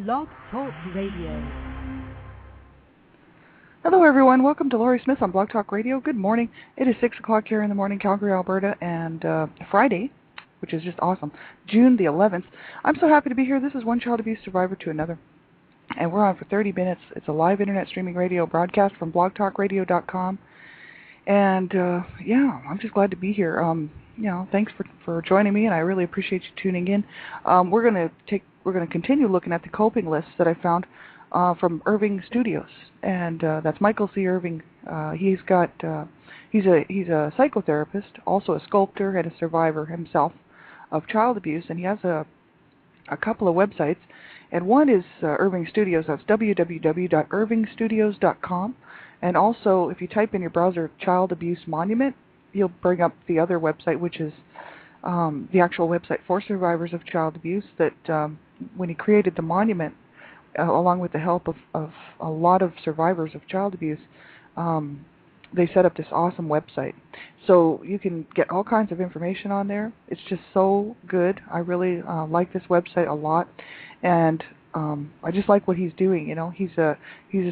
Blog Talk Radio. Hello, everyone. Welcome to Laurie Smith on Blog Talk Radio. Good morning. It is 6 o'clock here in the morning, Calgary, Alberta, and Friday, which is just awesome, June the 11th. I'm so happy to be here. This is One Child Abuse Survivor to Another, and we're on for 30 minutes. It's a live internet streaming radio broadcast from blogtalkradio.com, and I'm just glad to be here. Thanks for joining me, and I really appreciate you tuning in. We're going to continue looking at the coping lists that I found from Irving Studios, and that's Michael C. Irving. He's a psychotherapist, also a sculptor and a survivor himself of child abuse, and he has a couple of websites, and one is Irving Studios. That's www.irvingstudios.com, and also if you type in your browser Child Abuse Monument, you'll bring up the other website, which is the actual website for survivors of child abuse, that when he created the monument, along with the help of a lot of survivors of child abuse, they set up this awesome website. So you can get all kinds of information on there. It's just so good. I really like this website a lot, and I just like what he's doing. You know, he's a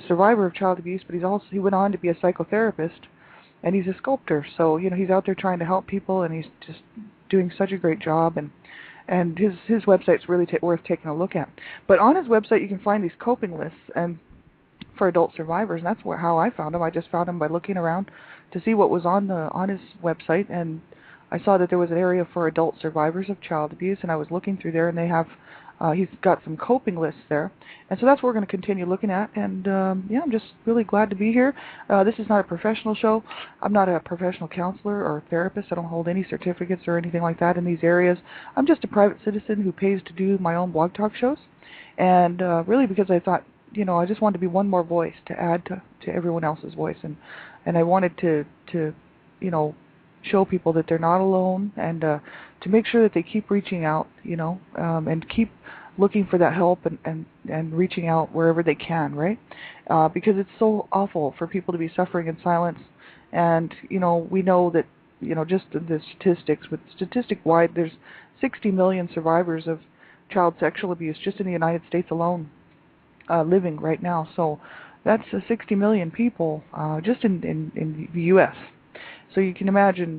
survivor of child abuse, but he went on to be a psychotherapist, and he's a sculptor. So he's out there trying to help people, and he's just doing such a great job. And his website's really worth taking a look at. But on his website, you can find these coping lists and for adult survivors, and that's how I found them. I just found them by looking around to see what was on his website, and I saw that there was an area for adult survivors of child abuse, and I was looking through there, and they have he's got some coping lists there, and so that's what we're going to continue looking at. And I'm just really glad to be here. This is not a professional show. I'm not a professional counselor or therapist. I don't hold any certificates or anything like that in these areas. I'm just a private citizen who pays to do my own blog talk shows, and really because I thought, I just wanted to be one more voice to add to everyone else's voice, and I wanted to show people that they're not alone, and to make sure that they keep reaching out, and keep looking for that help and reaching out wherever they can, right? Because it's so awful for people to be suffering in silence, and we know that just the statistics, statistic-wide, there's 60 million survivors of child sexual abuse just in the United States alone, living right now. So that's 60 million people just in the U.S. So you can imagine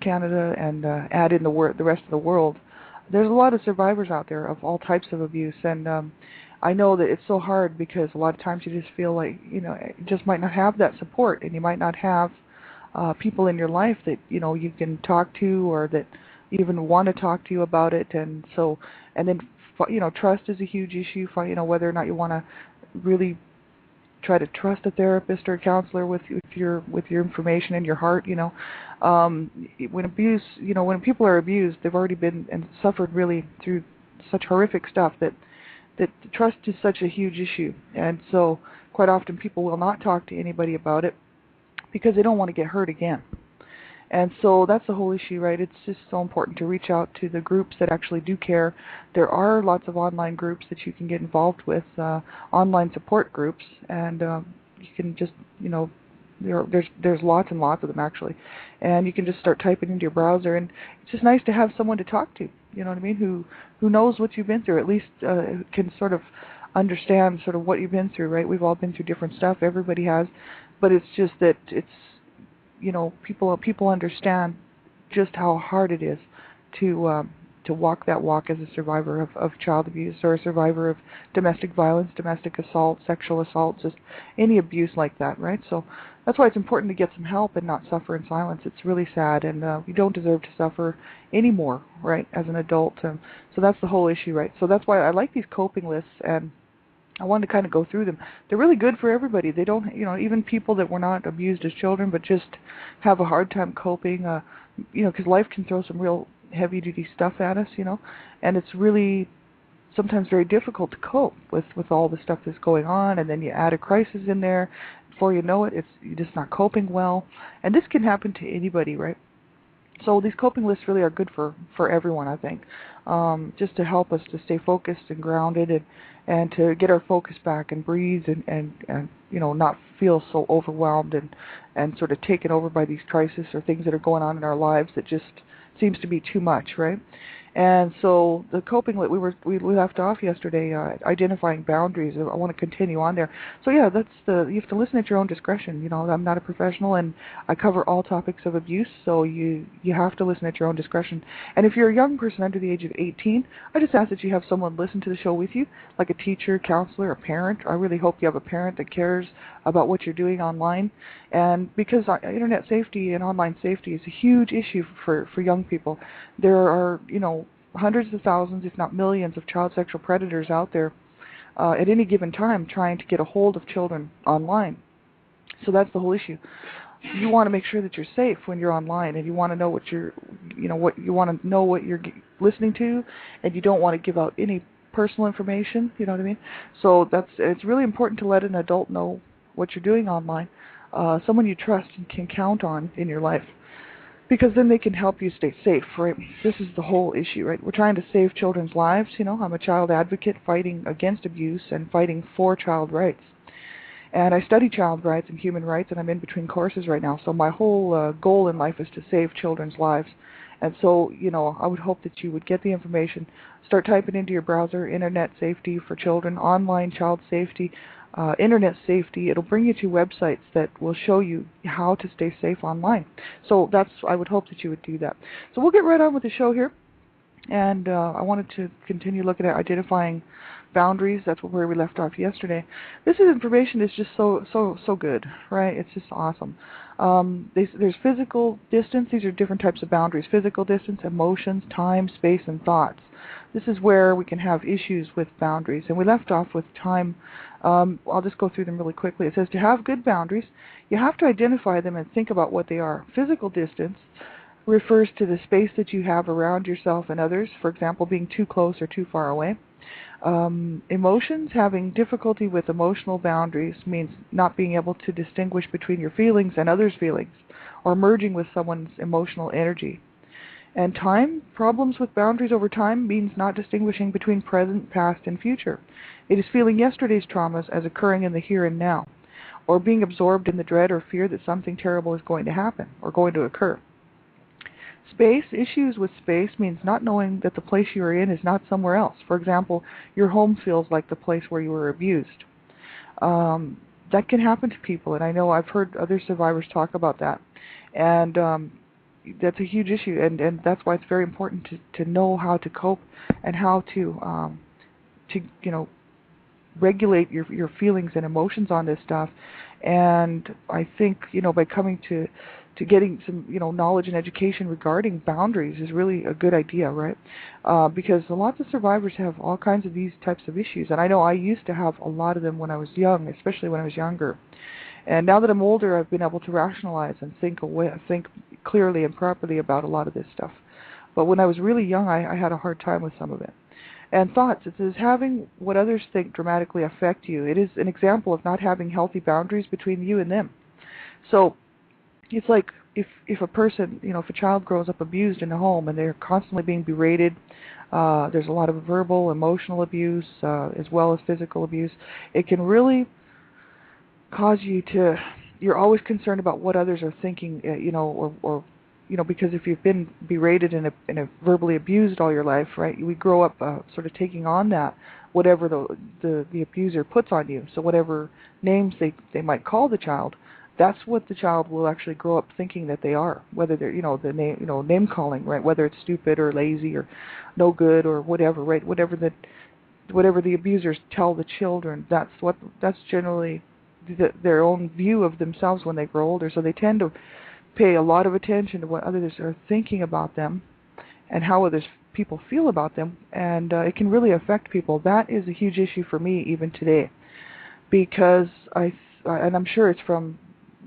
Canada, and add in the rest of the world. There's a lot of survivors out there of all types of abuse, and I know that it's so hard because a lot of times you just feel like you just might not have that support, and you might not have people in your life that you can talk to, or that even want to talk to you about it. And then trust is a huge issue. Whether or not you want to really try to trust a therapist or a counselor with your information and your heart. When people are abused, they've already been and suffered really through such horrific stuff that trust is such a huge issue. And so quite often people will not talk to anybody about it because they don't want to get hurt again. And so that's the whole issue, right? It's just so important to reach out to the groups that actually do care. There are lots of online groups that you can get involved with, online support groups, and you can just, there's lots and lots of them actually, and you can just start typing into your browser, and it's just nice to have someone to talk to, you know what I mean, who knows what you've been through, at least can sort of understand sort of what you've been through, right? We've all been through different stuff, everybody has, but it's just that it's, people understand just how hard it is to walk that walk as a survivor of child abuse, or a survivor of domestic violence, domestic assault, sexual assault, just any abuse like that, right? So that's why it's important to get some help and not suffer in silence. It's really sad, and we don't deserve to suffer anymore, right, as an adult. So that's the whole issue, right? So that's why I like these coping lists, and I wanted to kind of go through them. They're really good for everybody. They don't, even people that were not abused as children but just have a hard time coping, because life can throw some real heavy-duty stuff at us, and it's really sometimes very difficult to cope with all the stuff that's going on, and then you add a crisis in there. Before you know it, you're just not coping well, and this can happen to anybody, right? So these coping lists really are good for everyone, I think, just to help us to stay focused and grounded, and to get our focus back and breathe, and not feel so overwhelmed and sort of taken over by these crises or things that are going on in our lives that just seems to be too much, right? And so the coping that we left off yesterday, identifying boundaries. I want to continue on there. So yeah, you have to listen at your own discretion. I'm not a professional, and I cover all topics of abuse, so you have to listen at your own discretion. And if you're a young person under the age of 18, I just ask that you have someone listen to the show with you, like a teacher, counselor, a parent. I really hope you have a parent that cares about what you're doing online, and because internet safety and online safety is a huge issue for young people. There are hundreds of thousands, if not millions, of child sexual predators out there at any given time trying to get a hold of children online. So that's the whole issue. You want to make sure that you're safe when you're online, and you want to know what you're listening to, and you don't want to give out any personal information. You know what I mean? So it's really important to let an adult know what you're doing online, someone you trust and can count on in your life, because then they can help you stay safe, right? This is the whole issue, right? We're trying to save children's lives. I'm a child advocate fighting against abuse and fighting for child rights. And I study child rights and human rights, and I'm in between courses right now. So my whole goal in life is to save children's lives. And so, I would hope that you would get the information, start typing into your browser, internet safety for children, online child safety, internet safety. It'll bring you to websites that will show you how to stay safe online. So I would hope that you would do that. So we'll get right on with the show here. And I wanted to continue looking at identifying boundaries. That's where we left off yesterday. This information is just so good, right? It's just awesome. There's physical distance. These are different types of boundaries: physical distance, emotions, time, space, and thoughts. This is where we can have issues with boundaries. And we left off with time. I'll just go through them really quickly. It says to have good boundaries, you have to identify them and think about what they are. Physical distance refers to the space that you have around yourself and others, for example, being too close or too far away. Emotions, having difficulty with emotional boundaries means not being able to distinguish between your feelings and others' feelings, or merging with someone's emotional energy. And time, problems with boundaries over time means not distinguishing between present, past, and future. It is feeling yesterday's traumas as occurring in the here and now, or being absorbed in the dread or fear that something terrible is going to happen or going to occur. Space, issues with space means not knowing that the place you are in is not somewhere else. For example, your home feels like the place where you were abused. That can happen to people, and I know I've heard other survivors talk about that. And that's a huge issue, and that's why it's very important to know how to cope and how to regulate your feelings and emotions on this stuff. And I think by coming to getting some knowledge and education regarding boundaries is really a good idea, right? Because lots of survivors have all kinds of these types of issues, and I know I used to have a lot of them when I was young, especially when I was younger. And now that I'm older, I've been able to rationalize and think clearly and properly about a lot of this stuff. But when I was really young, I had a hard time with some of it. And thoughts, it says having what others think dramatically affect you. It is an example of not having healthy boundaries between you and them. So it's like if a person, if a child grows up abused in a home and they're constantly being berated, there's a lot of verbal, emotional abuse, as well as physical abuse. It can really cause you're always concerned about what others are thinking, or because if you've been berated and verbally abused all your life, right, we grow up sort of taking on that, whatever the abuser puts on you. So whatever names they might call the child, that's what the child will actually grow up thinking that they are, whether they're, the name, name calling, right, whether it's stupid or lazy or no good or whatever, right, whatever the abusers tell the children, that's generally their own view of themselves when they grow older. So they tend to pay a lot of attention to what others are thinking about them and how other people feel about them, and it can really affect people. That is a huge issue for me even today, because and I'm sure it's from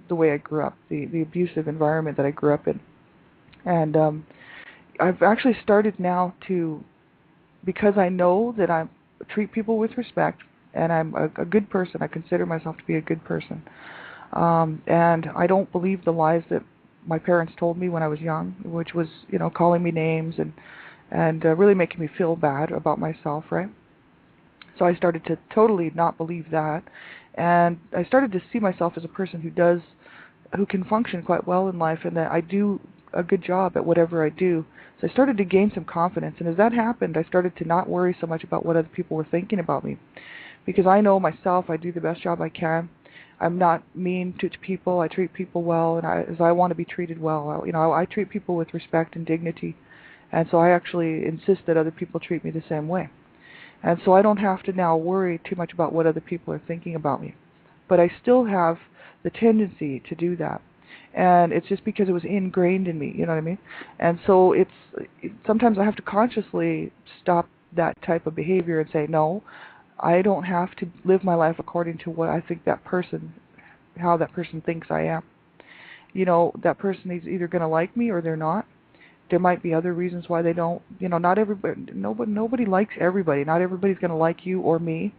the way I grew up, the abusive environment that I grew up in. And I've actually started now because I know that I treat people with respect, and I'm a good person. I consider myself to be a good person. And I don't believe the lies that my parents told me when I was young, which was, calling me names and really making me feel bad about myself, right? So I started to totally not believe that. And I started to see myself as a person who can function quite well in life, and that I do a good job at whatever I do. So I started to gain some confidence, and as that happened, I started to not worry so much about what other people were thinking about me, because I know myself, I do the best job I can. I'm not mean to people. I treat people well, and as I want to be treated well. I treat people with respect and dignity, and so I actually insist that other people treat me the same way. And so I don't have to now worry too much about what other people are thinking about me. But I still have the tendency to do that. And it's just because it was ingrained in me, you know what I mean? And so sometimes I have to consciously stop that type of behavior and say, no, I don't have to live my life according to what I think how that person thinks I am. That person is either going to like me or they're not. There might be other reasons why they don't. Not everybody. Nobody likes everybody. Not everybody's going to like you or me.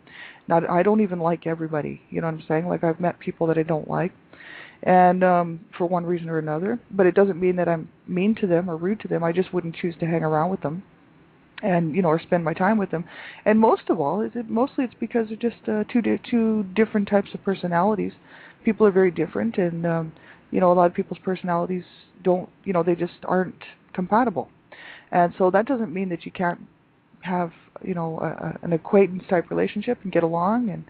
I don't even like everybody. You know what I'm saying? Like, I've met people that I don't like, and for one reason or another. But it doesn't mean that I'm mean to them or rude to them. I just wouldn't choose to hang around with them, and or spend my time with them. And most of all, it's because they're just two different types of personalities. People are very different, and a lot of people's personalities don't. They just aren't compatible. And so that doesn't mean that you can't have an acquaintance type relationship and get along and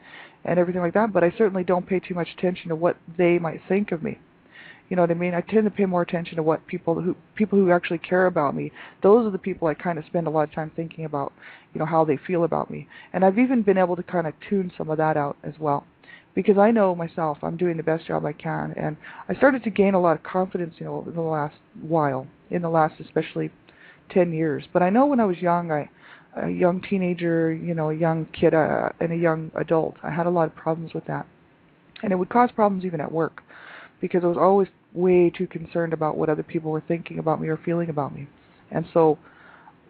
everything like that, but I certainly don't pay too much attention to what they might think of me. You know what I mean? I tend to pay more attention to what people who actually care about me. Those are the people I kind of spend a lot of time thinking about, how they feel about me. And I've even been able to kind of tune some of that out as well, because I know myself I'm doing the best job I can, and I started to gain a lot of confidence, in the last while, in the last especially 10 years. But I know when I was young, a young teenager, a young kid, and a young adult, I had a lot of problems with that, and it would cause problems even at work, because I was always way too concerned about what other people were thinking about me or feeling about me, and so.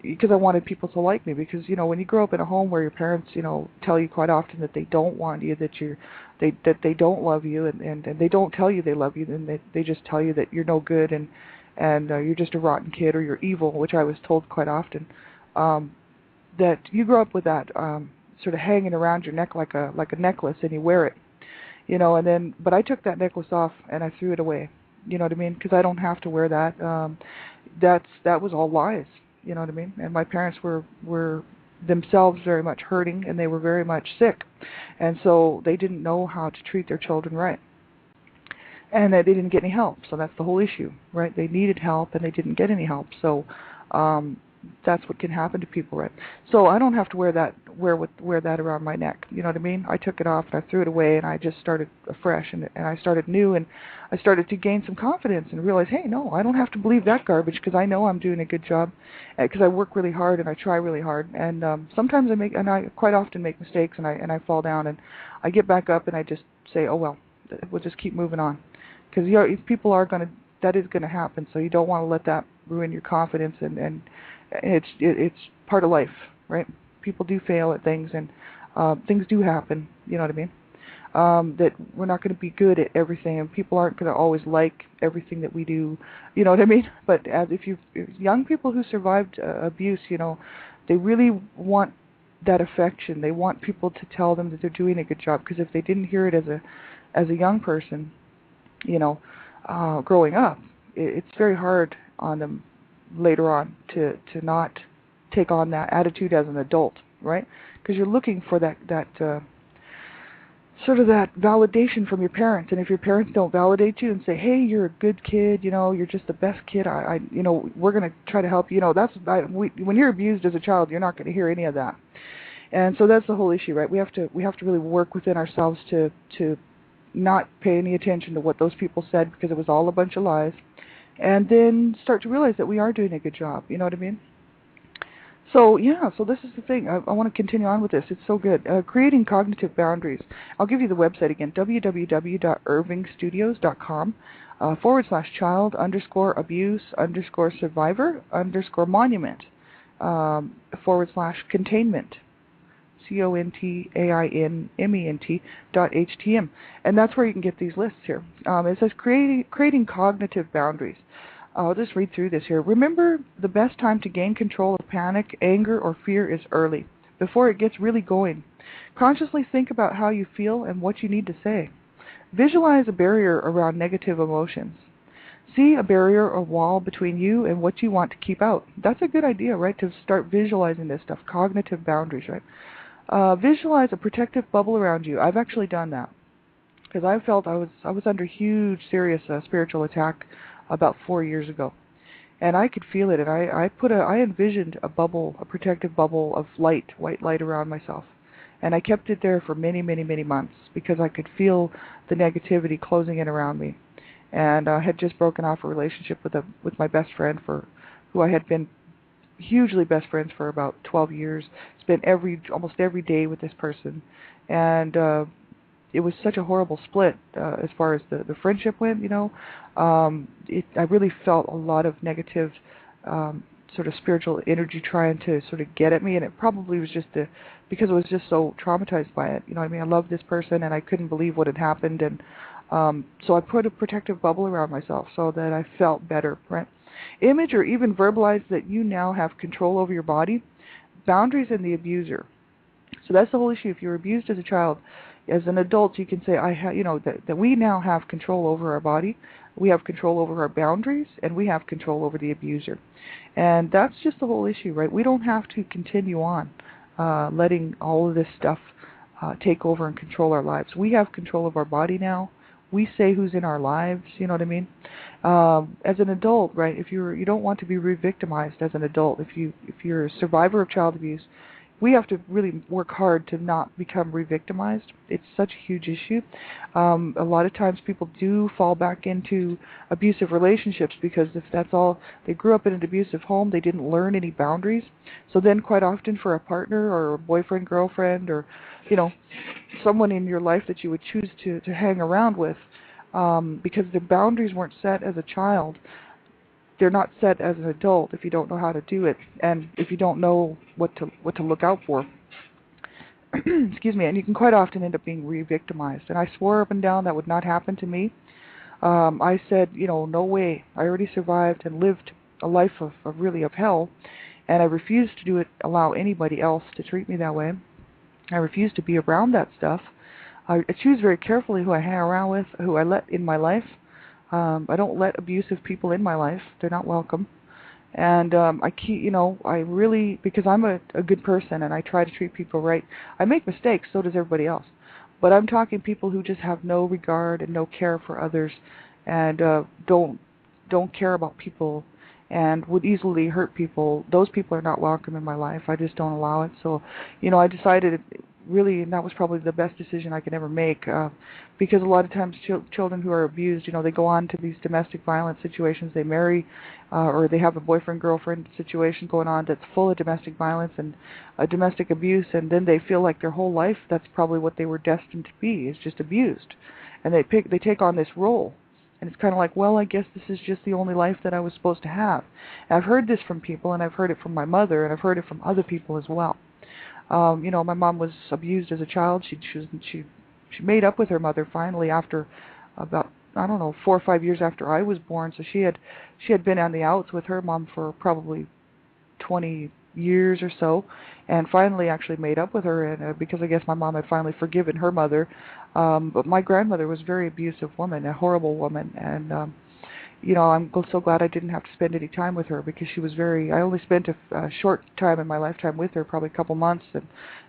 Because I wanted people to like me, because when you grow up in a home where your parents tell you quite often that they don't want you, that they don't love you, and they don't tell you they love you, then they just tell you that you're no good and you're just a rotten kid or you're evil, which I was told quite often. That you grow up with that sort of hanging around your neck like a necklace, and you wear it, and then but I took that necklace off and I threw it away. You know what I mean? Because I don't have to wear that. That was all lies. You know what I mean? And my parents were themselves very much hurting, and they were very much sick. And so they didn't know how to treat their children right. And they didn't get any help. So that's the whole issue, right? They needed help, and they didn't get any help. So that's what can happen to people, right? So I don't have to wear that around my neck. You know what I mean? I took it off, and I threw it away, and I just started afresh, and I started new, and I started to gain some confidence and realize, hey, no, I don't have to believe that garbage, because I know I'm doing a good job, because I work really hard and I try really hard, and sometimes I quite often make mistakes, and I fall down, and I get back up, and I just say, oh well, we'll just keep moving on, because people are that is gonna happen, so you don't want to let that ruin your confidence, and it's part of life, right? People do fail at things, and things do happen. You know what I mean? That we're not going to be good at everything, and people aren't going to always like everything that we do. You know what I mean? But if young people who survived abuse, they really want that affection. They want people to tell them that they're doing a good job, because if they didn't hear it as a young person, growing up, it's very hard on them later on to not take on that attitude as an adult, right? Because you're looking for that sort of that validation from your parents, and if your parents don't validate you and say, hey, you're a good kid, you're just the best kid, we're going to try to help you, when you're abused as a child, you're not going to hear any of that. And so that's the whole issue, right? We have to really work within ourselves to not pay any attention to what those people said, because it was all a bunch of lies, and then start to realize that we are doing a good job. You know what I mean? So this is the thing. I want to continue on with this. It's so good. Creating cognitive boundaries. I'll give you the website again, www.irvingstudios.com /abuse_abuse_survivor_monument /containment. CONTAINMENT.htm, and that's where you can get these lists here. It says creating cognitive boundaries. I'll just read through this here. Remember, the best time to gain control of panic, anger, or fear is early, before it gets really going. Consciously think about how you feel and what you need to say. Visualize a barrier around negative emotions. see a barrier or wall between you and what you want to keep out. That's a good idea, right? To start visualizing this stuff, cognitive boundaries, right? Visualize a protective bubble around you. I've actually done that because I felt I was under huge, serious spiritual attack about 4 years ago, and I could feel it. And I envisioned a bubble, a protective bubble of light, white light around myself, and I kept it there for many, many, many months because I could feel the negativity closing in around me. And I had just broken off a relationship with my best friend, who I had been hugely best friends for about 12 years. Spent almost every day with this person, and it was such a horrible split as far as the friendship went. I really felt a lot of negative sort of spiritual energy trying to sort of get at me, and it probably was just because I was just so traumatized by it. I loved this person, and I couldn't believe what had happened, and so I put a protective bubble around myself so that I felt better. Right? Image or even verbalize that you now have control over your body. Boundaries and the abuser. So that's the whole issue. If you're abused as a child, as an adult, you can say, that we now have control over our body, we have control over our boundaries, and we have control over the abuser. And that's just the whole issue, right? We don't have to continue on letting all of this stuff take over and control our lives. We have control of our body now. We say who's in our lives, you know what I mean? As an adult, right? If you don't want to be re-victimized as an adult, if you're a survivor of child abuse, we have to really work hard to not become re-victimized. It's such a huge issue. A lot of times people do fall back into abusive relationships because if that's all, they grew up in an abusive home, they didn't learn any boundaries. So then quite often for a partner or a boyfriend, girlfriend, or someone in your life that you would choose to hang around with, because the boundaries weren't set as a child, they're not set as an adult if you don't know how to do it, and if you don't know what to look out for. Excuse me. And you can quite often end up being re-victimized. And I swore up and down that would not happen to me. I said, no way. I already survived and lived a life of hell, and I refused to allow anybody else to treat me that way. I refuse to be around that stuff. I choose very carefully who I hang around with, who I let in my life. I don't let abusive people in my life. They're not welcome. And I really, because I'm a good person and I try to treat people right. I make mistakes, so does everybody else. But I'm talking people who just have no regard and no care for others, and don't care about people, and would easily hurt people. Those people are not welcome in my life. I just don't allow it. So, I decided really, and that was probably the best decision I could ever make, because a lot of times children who are abused, they go on to these domestic violence situations. They marry, or they have a boyfriend-girlfriend situation going on that's full of domestic violence and domestic abuse, and then they feel like their whole life that's probably what they were destined to be, is just abused. And they take on this role. And it's kind of like, well, I guess this is just the only life that I was supposed to have. And I've heard this from people, and I've heard it from my mother, and I've heard it from other people as well. My mom was abused as a child. She made up with her mother finally after about, 4 or 5 years after I was born. So she had been on the outs with her mom for probably 20 years or so, and finally actually made up with her, and because I guess my mom had finally forgiven her mother. But my grandmother was a very abusive woman, a horrible woman, and I'm so glad I didn't have to spend any time with her, because she was I only spent a short time in my lifetime with her, probably a couple months, and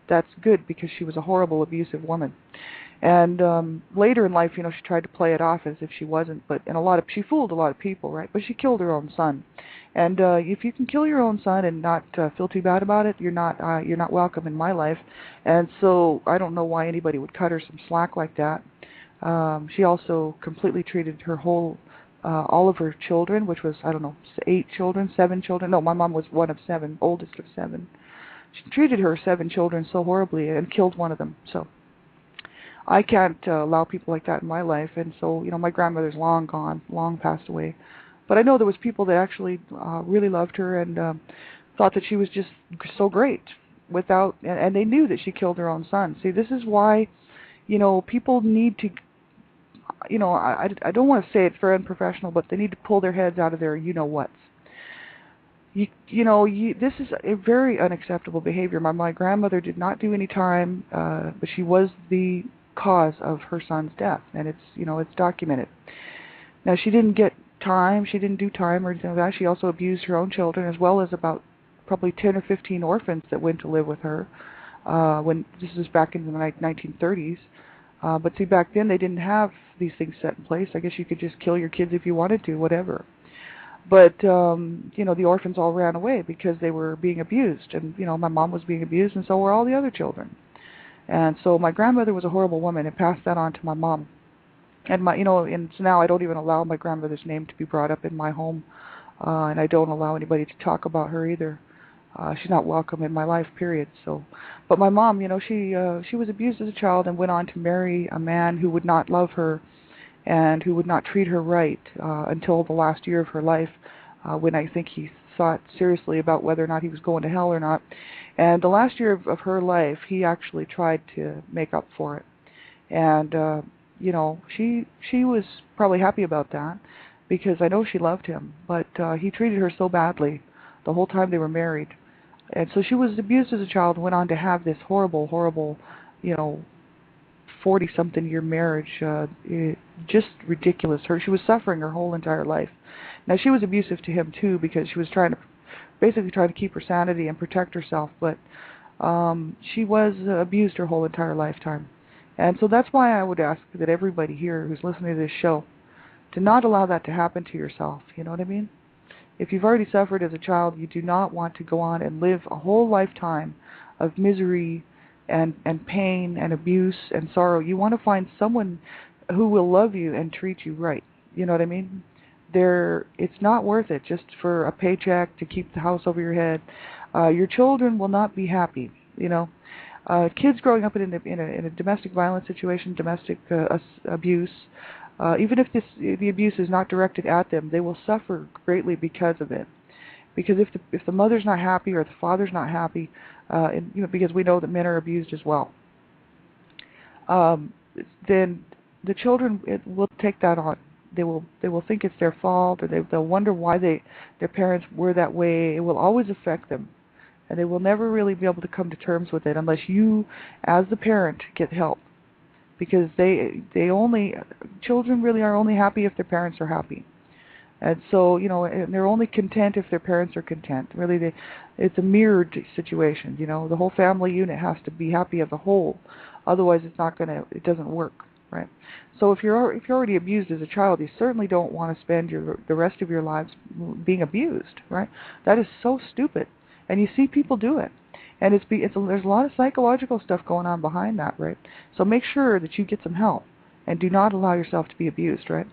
that's good because she was a horrible, abusive woman. And later in life, she tried to play it off as if she wasn't, she fooled a lot of people, right? But she killed her own son. And if you can kill your own son and not feel too bad about it, you're not welcome in my life. And so I don't know why anybody would cut her some slack like that. She also completely treated her whole all of her children, which was, 7 children. No, my mom was one of 7, oldest of 7. She treated her 7 children so horribly and killed one of them. So I can't allow people like that in my life. And so, my grandmother's long gone, long passed away. But I know there was people that actually really loved her and thought that she was just so great and they knew that she killed her own son. See, this is why, people need to, I don't want to say it's very unprofessional, but they need to pull their heads out of their you-know-whats. This is a very unacceptable behavior. My grandmother did not do any time, but she was the cause of her son's death, and it's documented. Now, she didn't get time. She didn't do time or anything like that. She also abused her own children, as well as about probably 10 or 15 orphans that went to live with her. When this was back in the 1930s. But see, back then they didn't have these things set in place. I guess you could just kill your kids if you wanted to, whatever. But the orphans all ran away because they were being abused, and my mom was being abused, and so were all the other children. And so my grandmother was a horrible woman, and passed that on to my mom. And and so now I don't even allow my grandmother's name to be brought up in my home, and I don't allow anybody to talk about her either. She's not welcome in my life, period. So, but my mom, she was abused as a child and went on to marry a man who would not love her and who would not treat her right until the last year of her life, when I think he thought seriously about whether or not he was going to hell or not. And the last year of her life, he actually tried to make up for it. And she was probably happy about that because I know she loved him, but he treated her so badly the whole time they were married. And so she was abused as a child and went on to have this horrible, 40-something year marriage, just ridiculous. She was suffering her whole entire life. Now, she was abusive to him, too, because she was basically trying to keep her sanity and protect herself, but she was abused her whole entire lifetime. And so that's why I would ask that everybody here who's listening to this show to not allow that to happen to yourself, you know what I mean? If you've already suffered as a child, you do not want to go on and live a whole lifetime of misery and pain and abuse and sorrow. You want to find someone who will love you and treat you right. You know what I mean? It's not worth it just for a paycheck to keep the house over your head. Your children will not be happy. Kids growing up in a domestic violence situation, domestic abuse. Even if the abuse is not directed at them, they will suffer greatly because of it. Because if the mother's not happy or the father's not happy, because we know that men are abused as well, then the children will take that on. They will think it's their fault, or they'll wonder why their parents were that way. It will always affect them, and they will never really be able to come to terms with it unless you, as the parent, get help. Because children really are only happy if their parents are happy. And so, and they're only content if their parents are content. Really, it's a mirrored situation, the whole family unit has to be happy as a whole. Otherwise, it doesn't work, right? So if you're already abused as a child, you certainly don't want to spend the rest of your lives being abused, right? That is so stupid. And you see people do it. And there's a lot of psychological stuff going on behind that, right? So make sure that you get some help and do not allow yourself to be abused, right?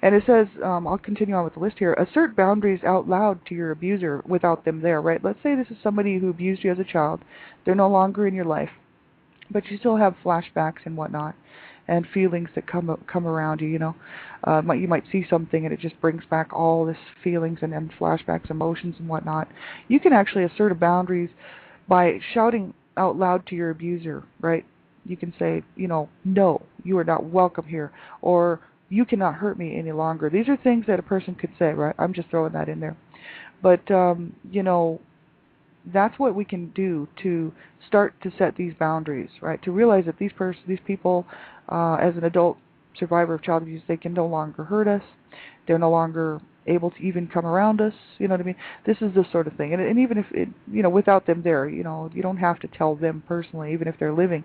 And it says, I'll continue on with the list here, assert boundaries out loud to your abuser without them there, right? Let's say this is somebody who abused you as a child. They're no longer in your life, but you still have flashbacks and whatnot and feelings that come around you, you might see something and it just brings back all this feelings and flashbacks, emotions and whatnot. You can actually assert boundaries by shouting out loud to your abuser, right? You can say, no, you are not welcome here, or you cannot hurt me any longer. These are things that a person could say, right? I'm just throwing that in there. But, that's what we can do to start to set these boundaries, right? To realize that these people, as an adult survivor of child abuse, they can no longer hurt us. They're no longer able to even come around us, you know what I mean? This is the sort of thing. And even if, without them there, you don't have to tell them personally, even if they're living.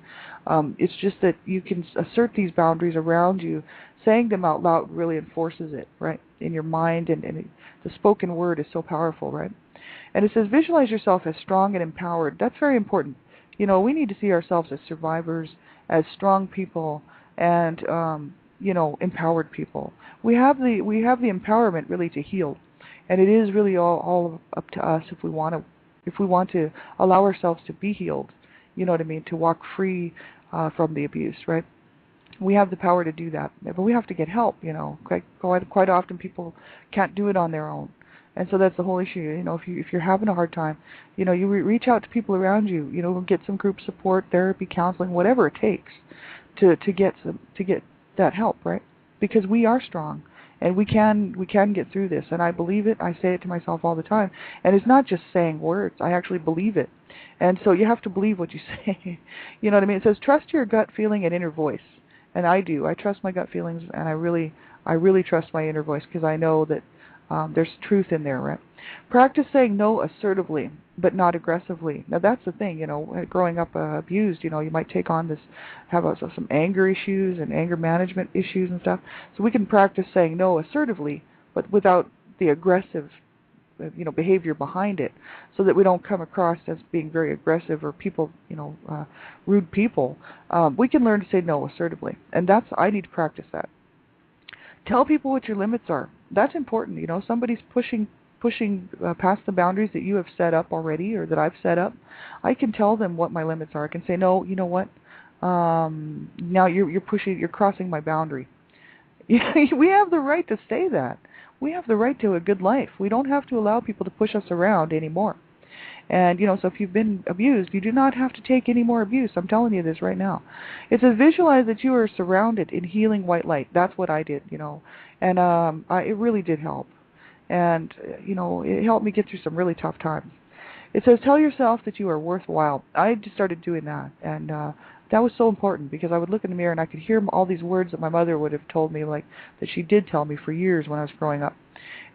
It's just that you can assert these boundaries around you. Saying them out loud really enforces it, right, in your mind, and the spoken word is so powerful, right? And it says, visualize yourself as strong and empowered. That's very important. We need to see ourselves as survivors, as strong people, and empowered people. We have the empowerment really to heal, and it is really all up to us if we want to allow ourselves to be healed. You know what I mean? To walk free from the abuse, right? We have the power to do that, but we have to get help. Quite often people can't do it on their own. And so that's the whole issue. If you're having a hard time, you reach out to people around you. Get some group support, therapy, counseling, whatever it takes to get that help, right? Because we are strong, and we can get through this. And I believe it. I say it to myself all the time. And it's not just saying words. I actually believe it. And so you have to believe what you say. You know what I mean? It says trust your gut feeling and inner voice. And I do. I trust my gut feelings, and I really I really trust my inner voice because I know that there's truth in there, right? Practice saying no assertively, but not aggressively. Now that's the thing, growing up abused, you might take on this, have some anger issues and anger management issues and stuff. So we can practice saying no assertively, but without the aggressive, behavior behind it, so that we don't come across as being very aggressive or people, rude people. We can learn to say no assertively, and I need to practice that. Tell people what your limits are. That's important. Somebody's pushing past the boundaries that you have set up already or that I've set up. I can tell them what my limits are. I can say, no, you know what? Now you're crossing my boundary. We have the right to say that. We have the right to a good life. We don't have to allow people to push us around anymore. And, so if you've been abused, you do not have to take any more abuse. I'm telling you this right now. It says visualize that you are surrounded in healing white light. That's what I did, And it really did help. And, it helped me get through some really tough times. It says tell yourself that you are worthwhile. I just started doing that. And that was so important because I would look in the mirror and I could hear all these words that my mother would have told me, like that she did tell me for years when I was growing up.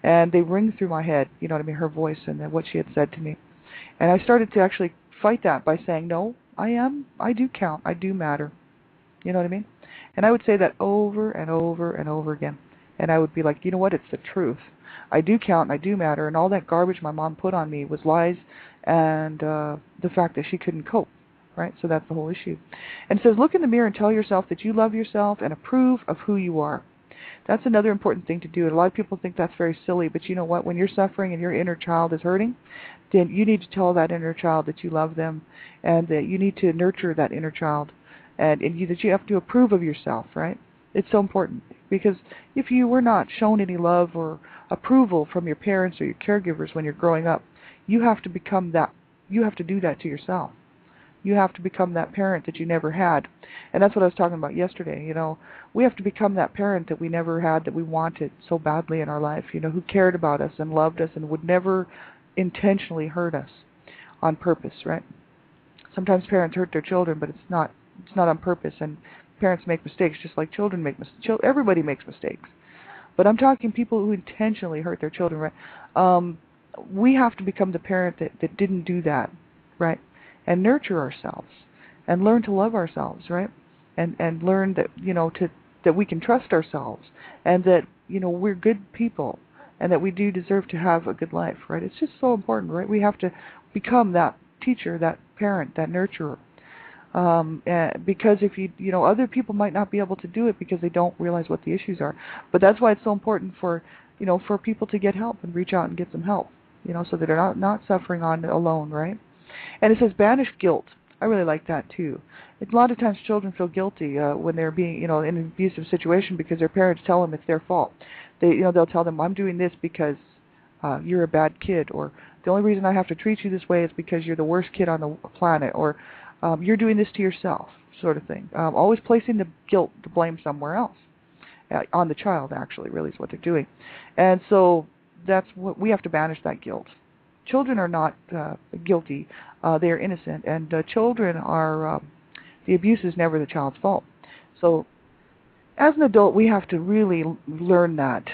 And they ring through my head, her voice and what she had said to me. And I started to actually fight that by saying, no, I do count, I do matter. You know what I mean? And I would say that over and over and over again. And I would be like, you know what, it's the truth. I do count and I do matter, and all that garbage my mom put on me was lies and the fact that she couldn't cope, right? So that's the whole issue. And it says, look in the mirror and tell yourself that you love yourself and approve of who you are. That's another important thing to do. And a lot of people think that's very silly, but you know what? When you're suffering and your inner child is hurting, then you need to tell that inner child that you love them and that you need to nurture that inner child and that you have to approve of yourself, right? It's so important because if you were not shown any love or approval from your parents or your caregivers when you're growing up, you have to become that. You have to do that to yourself. You have to become that parent that you never had. And that's what I was talking about yesterday. We have to become that parent that we never had, that we wanted so badly in our life, who cared about us and loved us and would never intentionally hurt us on purpose, right? Sometimes parents hurt their children, but it's not on purpose, and parents make mistakes just like children make mistakes. Everybody makes mistakes. But I'm talking people who intentionally hurt their children, right? We have to become the parent that didn't do that, right? And nurture ourselves and learn to love ourselves, right? And learn that, that we can trust ourselves and that, we're good people and that we do deserve to have a good life, right? It's just so important, right? We have to become that teacher, that parent, that nurturer. Because if other people might not be able to do it because they don't realize what the issues are. But that's why it's so important for people to get help and reach out and get some help, so that they're not suffering on alone, right? And it says banish guilt. I really like that too. A lot of times children feel guilty when they're being, in an abusive situation because their parents tell them it's their fault. They'll tell them, I'm doing this because you're a bad kid, or the only reason I have to treat you this way is because you're the worst kid on the planet, or you're doing this to yourself, sort of thing. Always placing the guilt, the blame somewhere else. On the child, actually, really is what they're doing. And so that's what we have to banish, that guilt. Children are not guilty. They are innocent. And children are, the abuse is never the child's fault. So as an adult, we have to really learn that.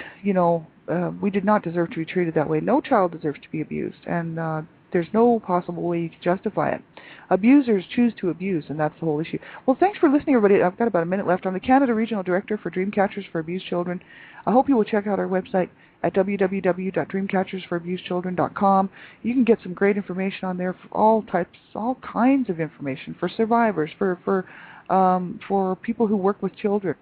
We did not deserve to be treated that way. No child deserves to be abused. And there's no possible way you can justify it. Abusers choose to abuse, and that's the whole issue. Well, thanks for listening, everybody. I've got about a minute left. I'm the Canada Regional Director for Dreamcatchers for Abused Children. I hope you will check out our website at www.dreamcatchersforabusedchildren.com. You can get some great information on there for all kinds of information, for survivors, for people who work with children,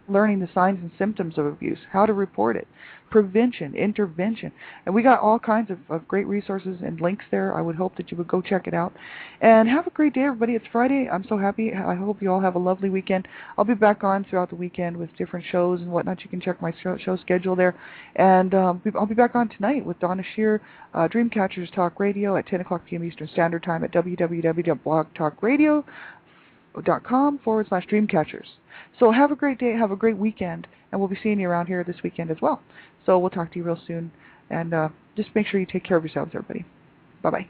learning the signs and symptoms of abuse, how to report it, prevention, intervention. And we got all kinds of great resources and links there. I would hope that you would go check it out. And have a great day, everybody. It's Friday. I'm so happy. I hope you all have a lovely weekend. I'll be back on throughout the weekend with different shows and whatnot. You can check my show schedule there. And I'll be back on tonight with Donna Shear, Dreamcatchers Talk Radio at 10 o'clock p.m. Eastern Standard Time at www.blogtalkradio.com/Dreamcatchers. So have a great day, have a great weekend, and we'll be seeing you around here this weekend as well. So we'll talk to you real soon, and just make sure you take care of yourselves, everybody. Bye-bye.